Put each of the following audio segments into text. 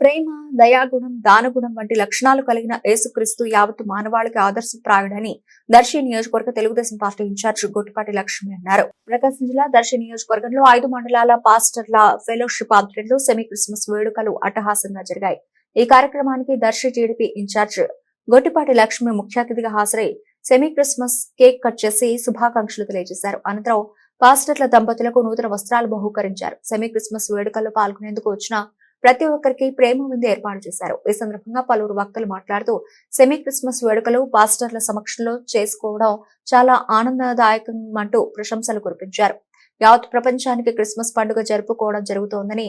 ప్రేమ, దయాగుణం, దానగుణం వంటి లక్షణాలు కలిగిన యేసుక్రీస్తు యావత్తు మానవాళికి ఆదర్శప్రాయుడని దర్శి నియోజకవర్గ తెలుగుదేశం పార్టీ ఇన్ఛార్జ్ గొట్టిపాటి లక్ష్మి అన్నారు. ప్రకాశం జిల్లా దర్శి నియోజకవర్గంలో 5 మండలాల పాస్టర్ల ఫెలోషిప్ ఆధ్వర్యంలో సెమీ క్రిస్మస్ వేడుకలు అట్టహాసంగా జరిగాయి. ఈ కార్యక్రమానికి దర్శి టీడీపీ ఇన్ఛార్జ్ గొట్టిపాటి లక్ష్మి ముఖ్య అతిథిగా హాజరై సెమీ క్రిస్మస్ కేక్ కట్ చేసి శుభాకాంక్షలు తెలియజేశారు. అనంతరం పాస్టర్ల దంపతులకు నూతన వస్త్రాలు బహూకరించారు. సెమీ క్రిస్మస్ వేడుకల్లో పాల్గొనేందుకు వచ్చిన ప్రతి ఒక్కరికి ప్రేమ విందు ఏర్పాటు చేశారు. ఈ సందర్భంగా పలువురు వక్తలు మాట్లాడుతూ సెమీ క్రిస్మస్ వేడుకలు పాస్టర్ల సమక్షంలో చేసుకోవడం చాలా ఆనందదాయకమంటూ ప్రశంసలు కురిపించారు. యావత్ ప్రపంచానికి క్రిస్మస్ పండుగ జరుపుకోవడం జరుగుతోందని,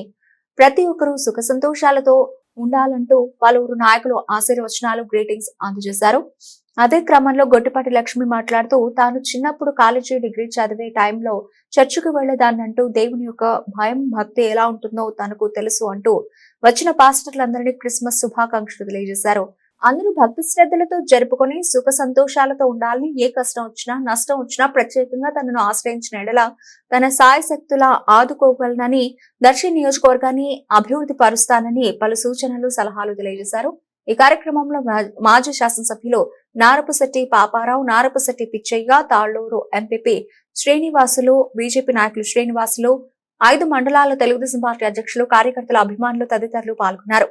ప్రతి ఒక్కరూ సుఖ సంతోషాలతో ఉండాలంటూ పలువురు నాయకులు ఆశీర్వచనాలు, గ్రీటింగ్స్ అందజేశారు. అదే క్రమంలో గొట్టిపాటి లక్ష్మి మాట్లాడుతూ తాను చిన్నప్పుడు కాలేజీ, డిగ్రీ చదివే టైంలో చర్చికి వెళ్లేదాన్నంటూ దేవుని యొక్క భయం, భక్తి ఎలా ఉంటుందో తనకు తెలుసు అంటూ వచ్చిన పాస్టర్లందరినీ క్రిస్మస్ శుభాకాంక్షలు తెలియజేశారు. అందరూ భక్తి శ్రద్ధలతో జరుపుకొని సుఖ సంతోషాలతో ఉండాలని, ఏ కష్టం వచ్చినా నష్టం వచ్చినా ప్రత్యేకంగా తనను ఆశ్రయించిన ఎడల తన సాయశక్తులా ఆదుకోగలనని, దర్శి నియోజకవర్గాన్ని అభివృద్ధి పరుస్తానని పలు సూచనలు, సలహాలు తెలియజేశారు. ఈ కార్యక్రమంలో మాజీ శాసనసభ్యులు నారపుశెట్టి పాపారావు, నారపుశెట్టి పిచ్చయ్య, తాళ్లూరు ఎంపీపీ శ్రీనివాసులు, బీజేపీ నాయకులు శ్రీనివాసులు, 5 మండలాల తెలుగుదేశం పార్టీ అధ్యక్షులు, కార్యకర్తల, అభిమానులు తదితరులు పాల్గొన్నారు.